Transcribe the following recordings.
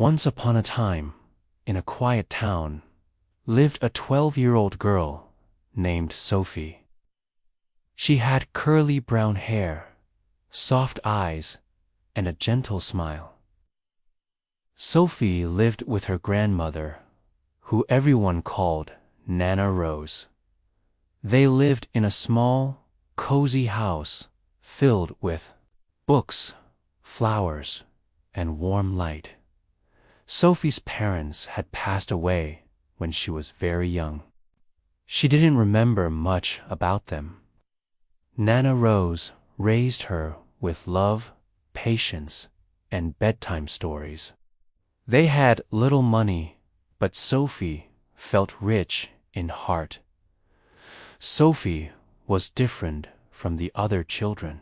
Once upon a time, in a quiet town, lived a 12-year-old girl named Sophie. She had curly brown hair, soft eyes, and a gentle smile. Sophie lived with her grandmother, who everyone called Nana Rose. They lived in a small, cozy house filled with books, flowers, and warm light. Sophie's parents had passed away when she was very young. She didn't remember much about them. Nana Rose raised her with love, patience, and bedtime stories. They had little money, but Sophie felt rich in heart. Sophie was different from the other children.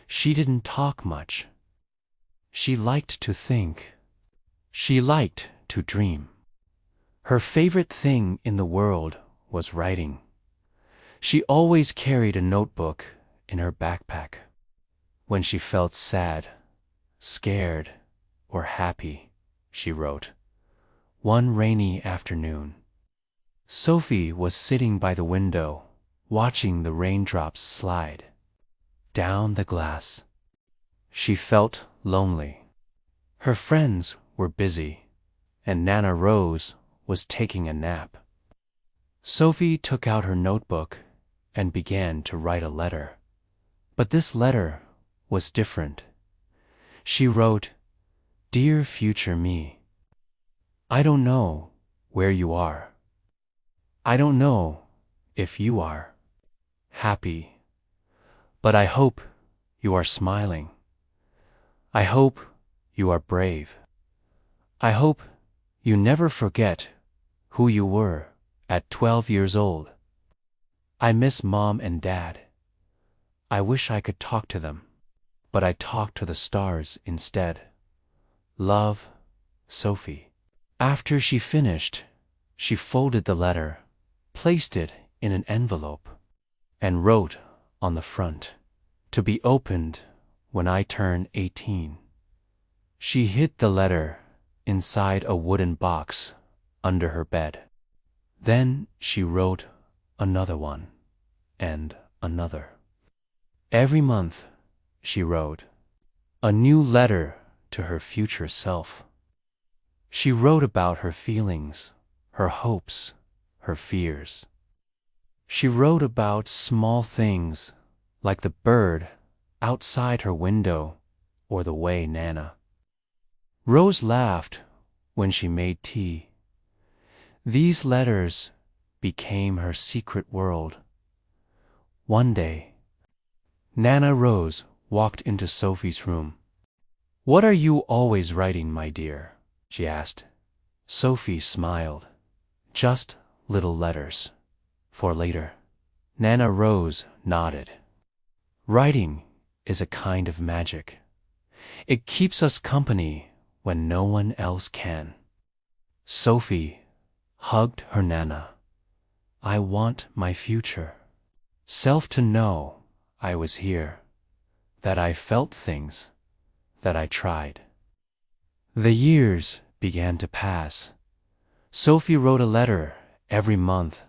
She didn't talk much. She liked to think. She liked to dream. Her favorite thing in the world was writing. She always carried a notebook in her backpack. When she felt sad, scared, or happy, she wrote. One rainy afternoon, Sophie was sitting by the window, watching the raindrops slide down the glass. She felt lonely. Her friends were busy, and Nana Rose was taking a nap. Sophie took out her notebook and began to write a letter. But this letter was different. She wrote, "Dear future me, I don't know where you are. I don't know if you are happy, but I hope you are smiling. I hope you are brave. I hope you never forget who you were at 12 years old. I miss Mom and Dad. I wish I could talk to them, but I talk to the stars instead. Love, Sophie." After she finished, she folded the letter, placed it in an envelope, and wrote on the front, "To be opened when I turn 18. She hid the letter inside a wooden box under her bed. Then she wrote another one and another. Every month, she wrote a new letter to her future self. She wrote about her feelings, her hopes, her fears. She wrote about small things like the bird outside her window or the way Nana Rose laughed when she made tea. These letters became her secret world. One day, Nana Rose walked into Sophie's room. "What are you always writing, my dear?" she asked. Sophie smiled. "Just little letters. For later." Nana Rose nodded. "Writing is a kind of magic. It keeps us company when no one else can." Sophie hugged her Nana. "I want my future self to know I was here, that I felt things, that I tried." The years began to pass. Sophie wrote a letter every month.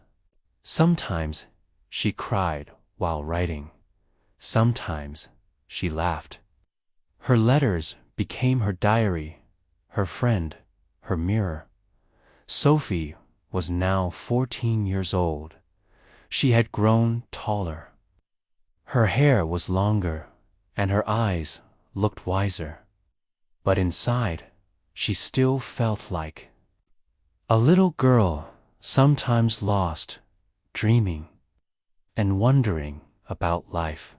Sometimes she cried while writing. Sometimes she laughed. Her letters became her diary, her friend, her mirror. Sophie was now 14 years old. She had grown taller. Her hair was longer, and her eyes looked wiser. But inside, she still felt like a little girl, sometimes lost, dreaming, and wondering about life.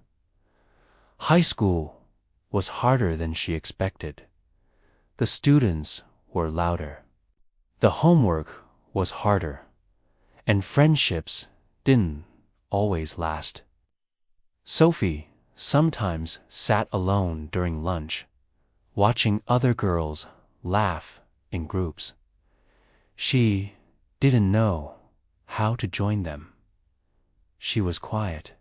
High school was harder than she expected. The students were louder. The homework was harder, and friendships didn't always last. Sophie sometimes sat alone during lunch, watching other girls laugh in groups. She didn't know how to join them. She was quiet.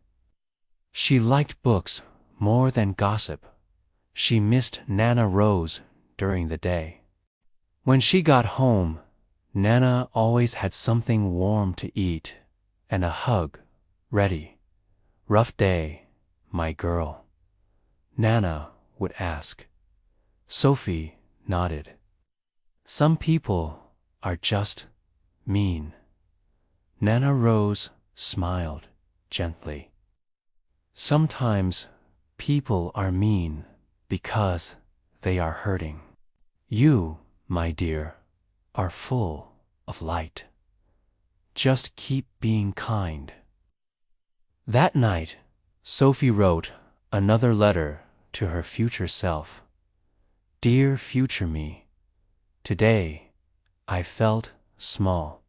She liked books more than gossip. She missed Nana Rose during the day. When she got home, Nana always had something warm to eat and a hug ready. "Rough day, my girl?" Nana would ask. Sophie nodded. "Some people are just mean." Nana Rose smiled gently. "Sometimes people are mean because they are hurting. You, my dear, are full of light. Just keep being kind." That night, Sophie wrote another letter to her future self. "Dear future me, today I felt small.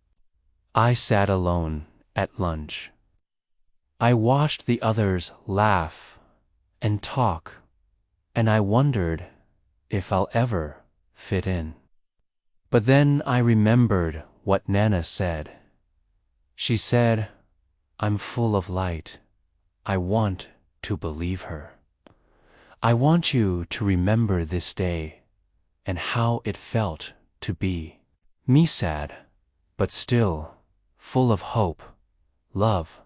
I sat alone at lunch. I watched the others laugh and talk, and I wondered if I'll ever fit in. But then I remembered what Nana said. She said, 'I'm full of light.' I want to believe her. I want you to remember this day and how it felt to be me, sad, but still full of hope. Love,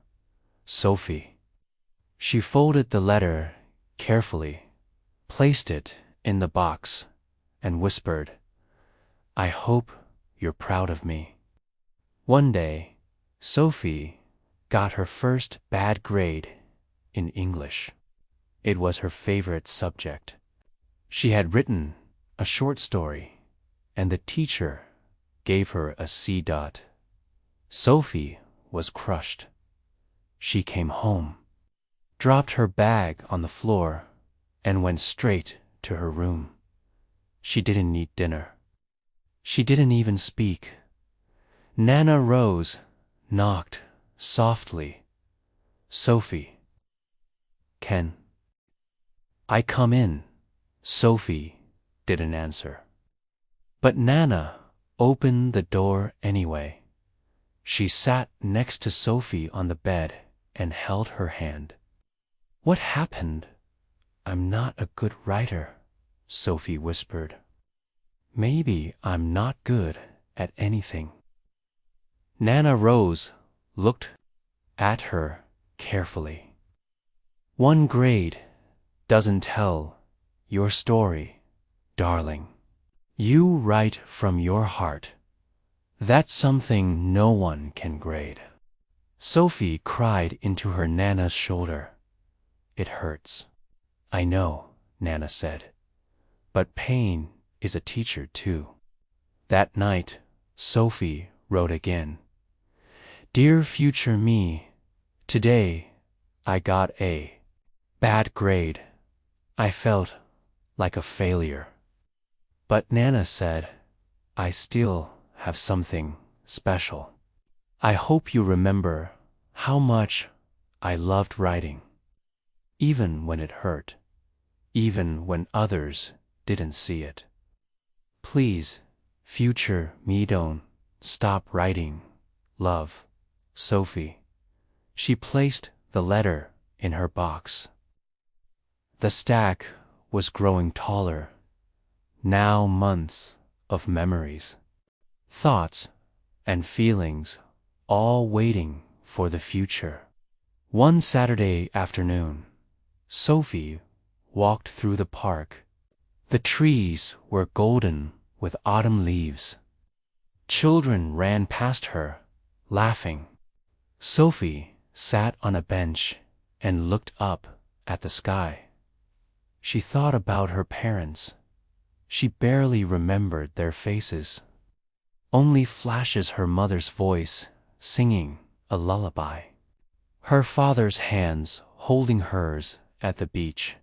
Sophie." She folded the letter carefully, placed it in the box, and whispered, "I hope you're proud of me." One day, Sophie got her first bad grade in English. It was her favorite subject. She had written a short story, and the teacher gave her a C. Sophie was crushed. She came home, dropped her bag on the floor, and went straight to her room. She didn't eat dinner. She didn't even speak. Nana Rose knocked softly. "Sophie, can I come in?" Sophie didn't answer. But Nana opened the door anyway. She sat next to Sophie on the bed and held her hand. "What happened?" "I'm not a good writer," Sophie whispered. "Maybe I'm not good at anything." Nana Rose looked at her carefully. "One grade doesn't tell your story, darling. You write from your heart. That's something no one can grade." Sophie cried into her Nana's shoulder. "It hurts." "I know," Nana said, "but pain is a teacher too." That night, Sophie wrote again. "Dear future me, today I got a bad grade. I felt like a failure. But Nana said, I still have something special. I hope you remember how much I loved writing. Even when it hurt. Even when others didn't see it. Please, future me, don't stop writing. Love, Sophie." She placed the letter in her box. The stack was growing taller. Now months of memories, thoughts, and feelings, all waiting for the future. One Saturday afternoon, Sophie walked through the park. The trees were golden with autumn leaves. Children ran past her, laughing. Sophie sat on a bench and looked up at the sky. She thought about her parents. She barely remembered their faces. Only flashes her mother's voice singing a lullaby. Her father's hands holding hers at the beach.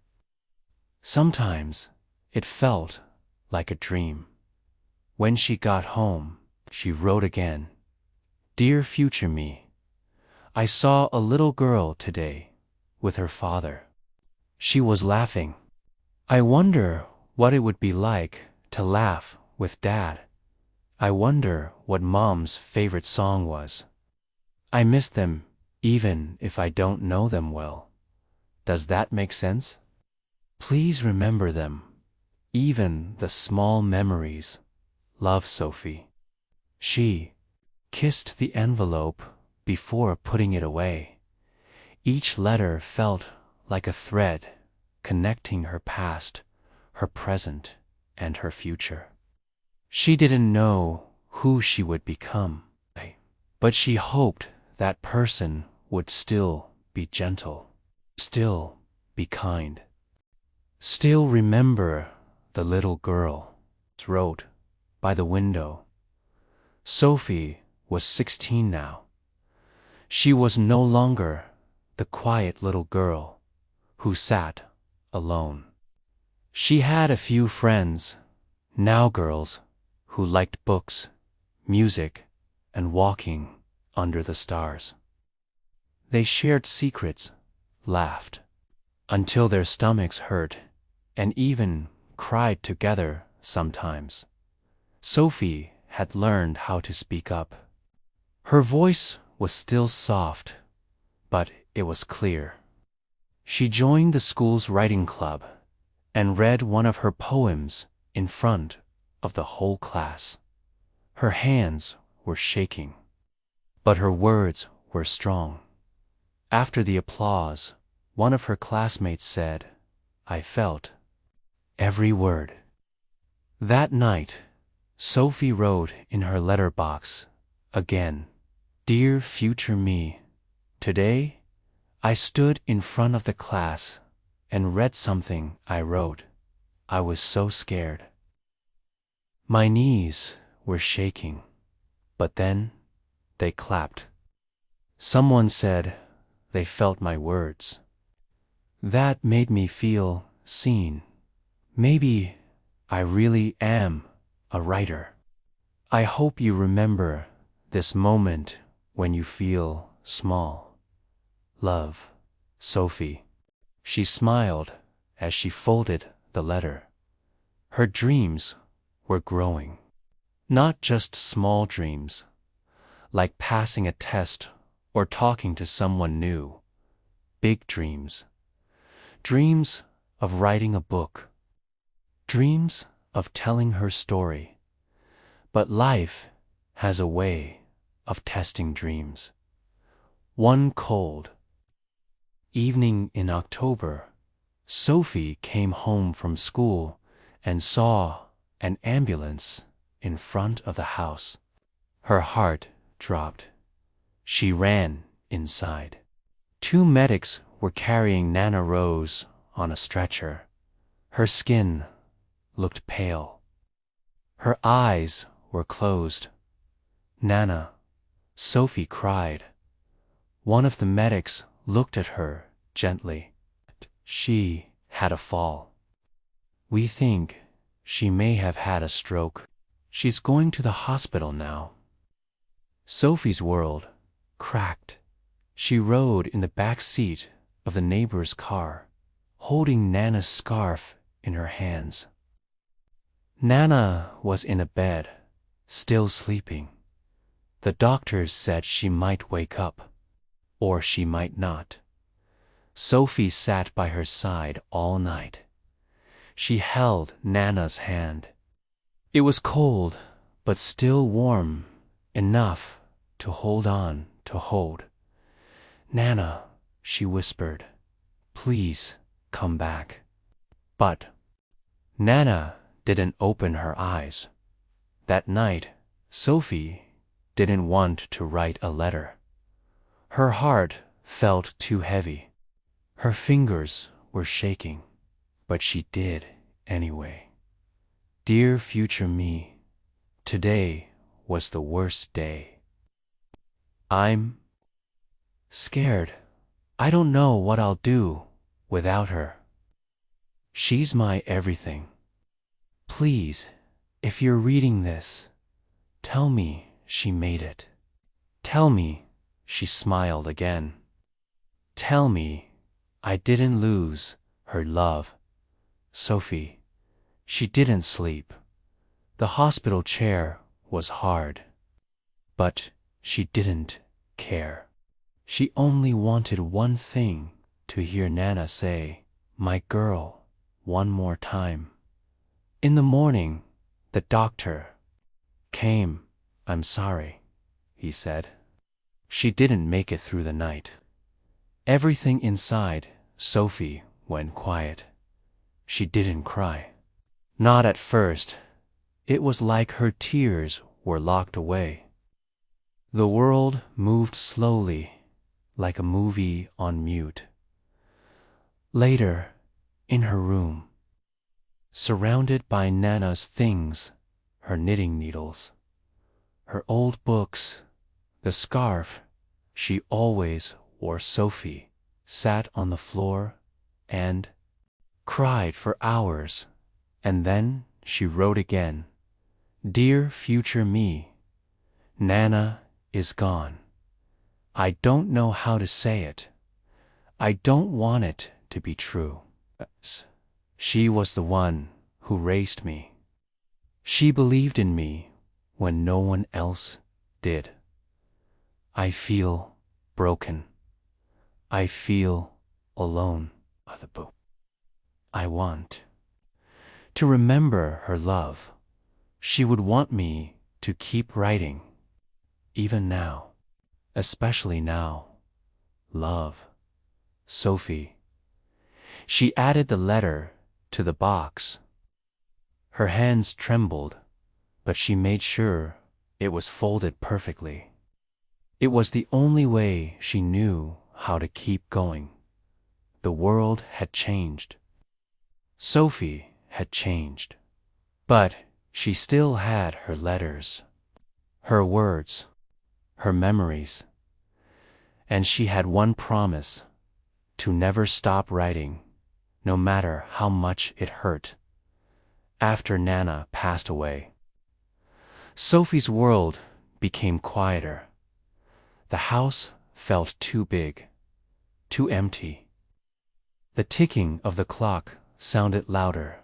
Sometimes it felt like a dream. When she got home, she wrote again. "Dear future me, I saw a little girl today with her father. She was laughing. I wonder what it would be like to laugh with Dad. I wonder what Mom's favorite song was. I miss them even if I don't know them well. Does that make sense? Please remember them, even the small memories. Love, Sophie. She kissed the envelope before putting it away. Each letter felt like a thread connecting her past, her present, and her future. She didn't know who she would become, but she hoped that person would still be gentle, still be kind, still remember the little girl wrote by the window. Sophie was 16 now. She was no longer the quiet little girl who sat alone. She had a few friends, now girls, who liked books, music, and walking under the stars. They shared secrets, laughed, until their stomachs hurt, and even cried together sometimes. Sophie had learned how to speak up. Her voice was still soft, but it was clear. She joined the school's writing club and read one of her poems in front of the whole class. Her hands were shaking, but her words were strong. After the applause, one of her classmates said, "I felt every word." That night, Sophie wrote in her letterbox again, "Dear future me, today I stood in front of the class and read something I wrote. I was so scared. My knees were shaking, but then they clapped. Someone said they felt my words. That made me feel seen. Maybe I really am a writer. I hope you remember this moment when you feel small. Love, Sophie." She smiled as she folded the letter. Her dreams were growing. Not just small dreams, like passing a test or talking to someone new. Big dreams. Dreams of writing a book. Dreams of telling her story. But life has a way of testing dreams. One cold evening in October, Sophie came home from school and saw an ambulance in front of the house. Her heart dropped. She ran inside. 2 medics were carrying Nana Rose on a stretcher. Her skin looked pale. Her eyes were closed. "Nana," Sophie cried. One of the medics looked at her gently. She had a fall. "We think she may have had a stroke. She's going to the hospital now." Sophie's world cracked. She rode in the back seat of the neighbor's car, holding Nana's scarf in her hands. Nana was in a bed, still sleeping. The doctors said she might wake up, or she might not. Sophie sat by her side all night. She held Nana's hand. It was cold, but still warm enough to hold on to hold. "Nana," she whispered, "please come back." But Nana didn't open her eyes. That night, Sophie didn't want to write a letter. Her heart felt too heavy. Her fingers were shaking, but she did anyway. "Dear future me, today was the worst day. I'm scared. I don't know what I'll do without her. She's my everything. Please, if you're reading this, tell me she made it. Tell me," she smiled again. "Tell me I didn't lose her love." Sophie, she didn't sleep. The hospital chair was hard, but she didn't care. She only wanted one thing, to hear Nana say, "My girl," one more time. In the morning, the doctor came. I'm sorry," he said. She didn't make it through the night. Everything inside Sophie went quiet. She didn't cry. Not at first. It was like her tears were locked away. The world moved slowly, like a movie on mute. Later, in her room, surrounded by Nana's things, her knitting needles, her old books, the scarf she always wore, Sophie sat on the floor and cried for hours, and then she wrote again. "Dear future me, Nana is gone. I don't know how to say it. I don't want it to be true. She was the one who raised me. She believed in me when no one else did. I feel broken. I feel alone." I want to remember her love. She would want me to keep writing, even now, especially now. Love, Sophie. She added the letter to the box. Her hands trembled, but she made sure it was folded perfectly. It was the only way she knew how to keep going. The world had changed. Sophie had changed. But she still had her letters, her words, her memories. And she had one promise: to never stop writing, no matter how much it hurt. After Nana passed away, Sophie's world became quieter. The house felt too big, too empty. The ticking of the clock sounded louder.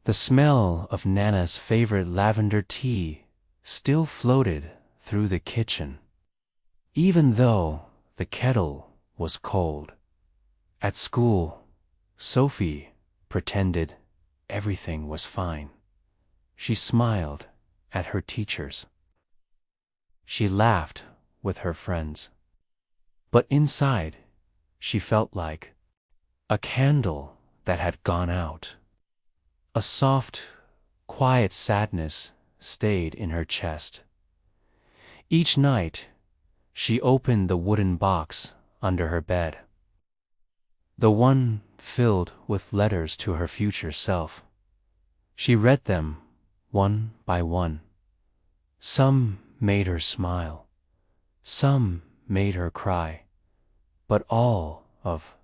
The smell of Nana's favorite lavender tea still floated through the kitchen, even though the kettle was cold. At school, Sophie pretended everything was fine. She smiled at her teachers. She laughed with her friends. But inside, she felt like a candle that had gone out. A soft, quiet sadness stayed in her chest. Each night, she opened the wooden box under her bed, the one filled with letters to her future self. She read them one by one. Some made her smile, some made her cry, but all of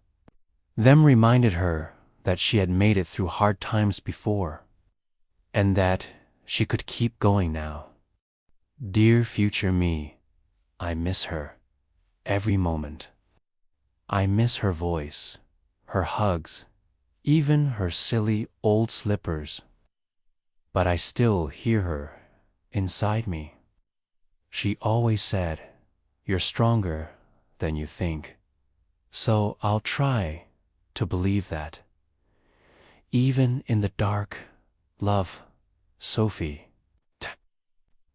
them reminded her that she had made it through hard times before, and that she could keep going now. Dear future me, I miss her every moment. I miss her voice, her hugs, even her silly old slippers. But I still hear her inside me. She always said, "You're stronger than you think." So I'll try to believe that. Even in the dark, love, Sophie.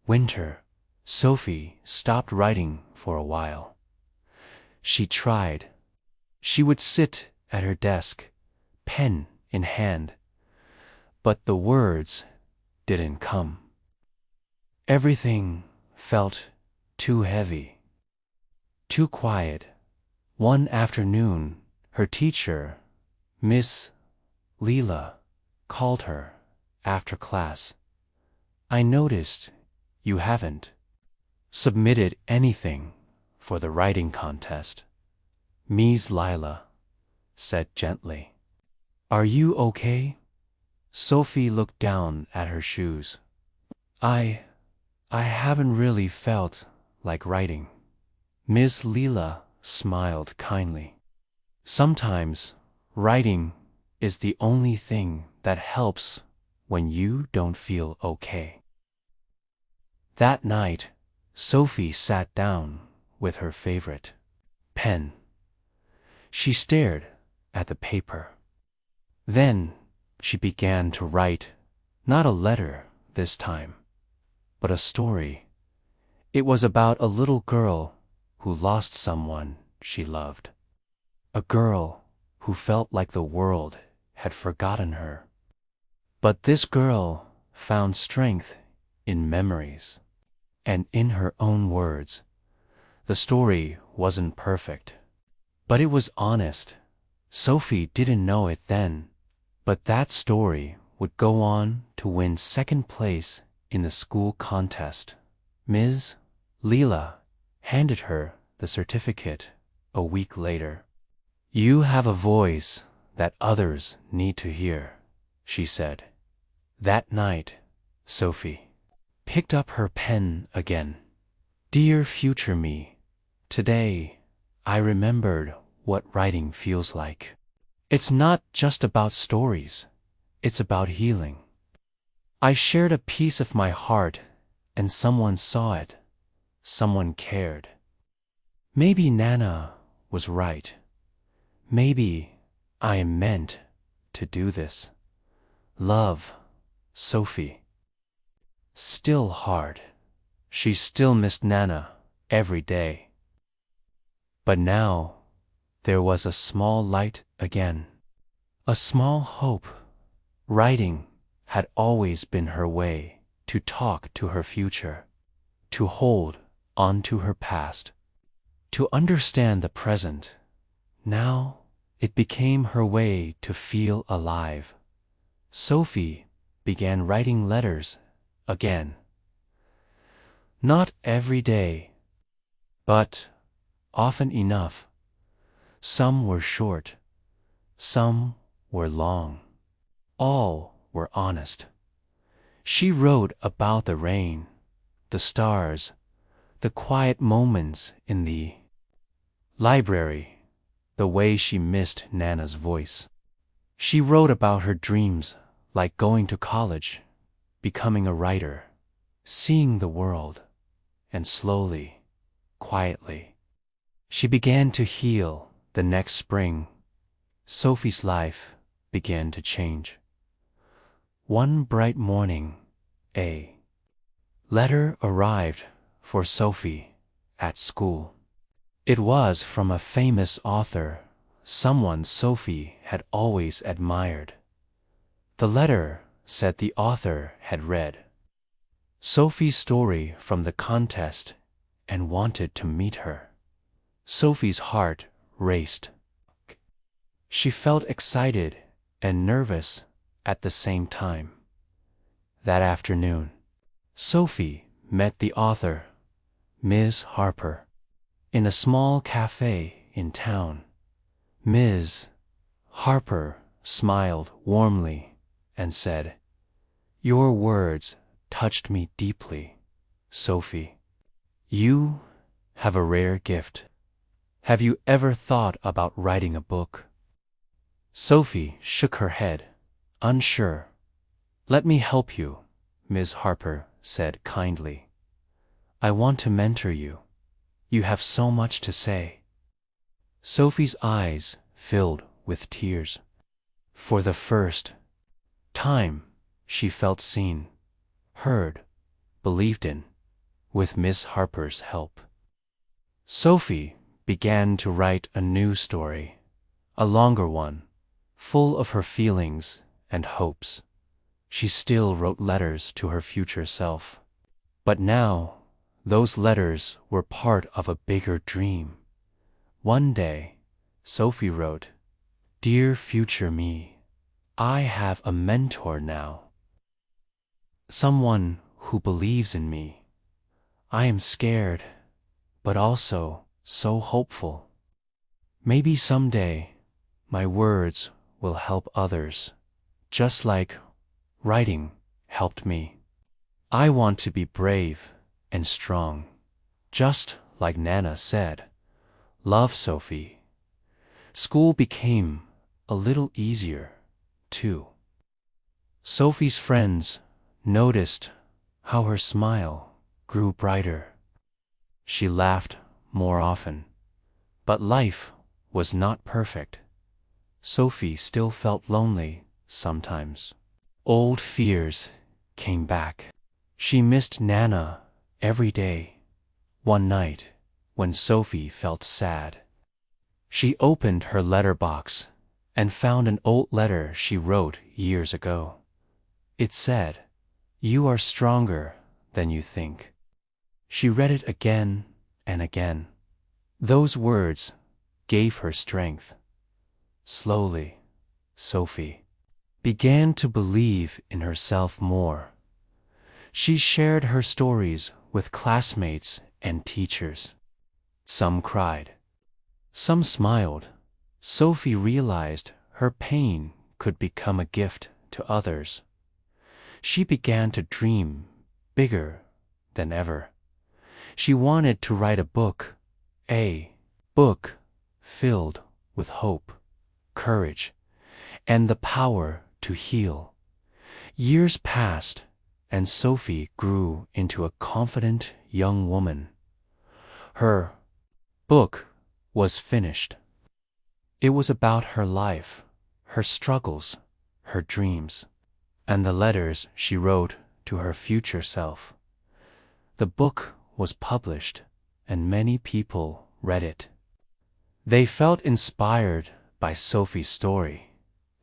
Winter, Sophie stopped writing for a while. She tried. She would sit at her desk, pen in hand, but the words didn't come. Everything felt too heavy, too quiet. One afternoon, her teacher, Miss Leela, called her after class. "I noticed you haven't submitted anything for the writing contest," Ms. Leela said gently. "Are you okay?" Sophie looked down at her shoes. I haven't really felt like writing." Ms. Leela smiled kindly. "Sometimes writing is the only thing that helps when you don't feel okay." That night, Sophie sat down with her favorite pen. She stared at the paper. Then she began to write, not a letter this time, but a story. It was about a little girl who lost someone she loved. A girl who felt like the world had forgotten her. But this girl found strength in memories. And in her own words, the story wasn't perfect, but it was honest. Sophie didn't know it then, but that story would go on to win second place in the school contest. Ms. Leela handed her the certificate a week later. "You have a voice that others need to hear," she said. That night, Sophie picked up her pen again. "Dear future me, today I remembered what writing feels like. It's not just about stories, it's about healing. I shared a piece of my heart and someone saw it, someone cared. Maybe Nana was right. Maybe I am meant to do this. Love, Sophie." Still hard. She still missed Nana every day. But now there was a small light again, a small hope. Writing had always been her way to talk to her future, to hold on to her past, to understand the present. Now it became her way to feel alive. Sophie began writing letters again. Not every day, but often enough. Some were short, some were long. All were honest. She wrote about the rain, the stars, the quiet moments in the library, the way she missed Nana's voice. She wrote about her dreams, like going to college, becoming a writer, seeing the world, and slowly, quietly, she began to heal. The next spring, Sophie's life began to change. One bright morning, a letter arrived for Sophie at school. It was from a famous author, someone Sophie had always admired. The letter said the author had read Sophie's story from the contest and wanted to meet her. Sophie's heart raced. She felt excited and nervous at the same time. That afternoon, Sophie met the author, Ms. Harper, in a small cafe in town. Ms. Harper smiled warmly and said, "Your words touched me deeply, Sophie. You have a rare gift. Have you ever thought about writing a book?" Sophie shook her head, unsure. "Let me help you," Ms. Harper said kindly. "I want to mentor you. You have so much to say." Sophie's eyes filled with tears. For the first time, she felt seen, heard, believed in, with Miss Harper's help. Sophie began to write a new story, a longer one, full of her feelings and hopes. She still wrote letters to her future self. But now, those letters were part of a bigger dream. One day, Sophie wrote, "Dear future me, I have a mentor now. Someone who believes in me. I am scared, but also so hopeful. Maybe someday my words will help others, just like writing helped me. I want to be brave and strong, just like Nana said. Love, Sophie." School became a little easier, too. Sophie's friends noticed how her smile grew brighter. She laughed more often. But life was not perfect. Sophie still felt lonely sometimes. Old fears came back. She missed Nana every day. One night, when Sophie felt sad, she opened her letterbox and found an old letter she wrote years ago. It said, "You are stronger than you think." She read it again and again. Those words gave her strength. Slowly, Sophie began to believe in herself more. She shared her stories with classmates and teachers. Some cried. Some smiled. Sophie realized her pain could become a gift to others. She began to dream bigger than ever. She wanted to write a book filled with hope, courage, and the power to heal. Years passed, and Sophie grew into a confident young woman. Her book was finished. It was about her life, her struggles, her dreams, and the letters she wrote to her future self. The book was published, and many people read it. They felt inspired by Sophie's story.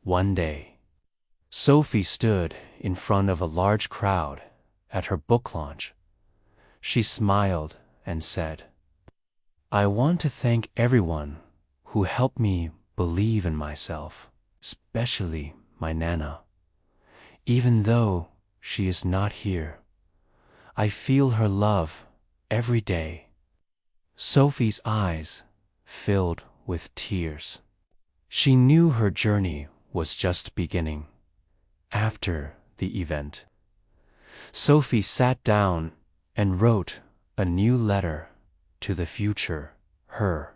One day, Sophie stood in front of a large crowd at her book launch. She smiled and said, "I want to thank everyone who helped me believe in myself, especially my Nana. Even though she is not here, I feel her love every day." Sophie's eyes filled with tears. She knew her journey was just beginning. After the event, Sophie sat down and wrote a new letter to the future her.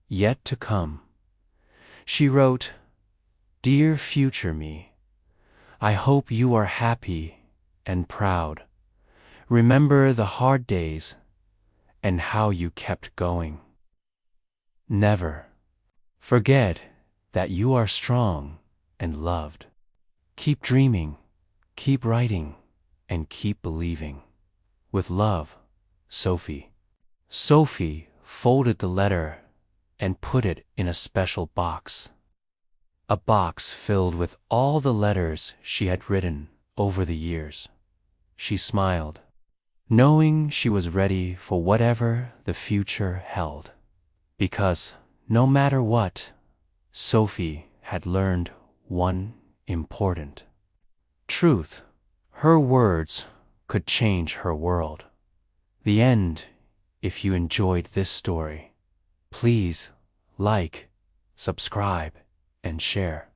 Yet to come. She wrote, "Dear future me, I hope you are happy and proud. Remember the hard days and how you kept going. Never forget that you are strong and loved. Keep dreaming, keep writing, and keep believing. With love, Sophie." Sophie folded the letter and put it in a special box. A box filled with all the letters she had written over the years. She smiled, knowing she was ready for whatever the future held. Because, no matter what, Sophie had learned one important truth. Her words could change her world. The end. If you enjoyed this story, please like, subscribe, and share.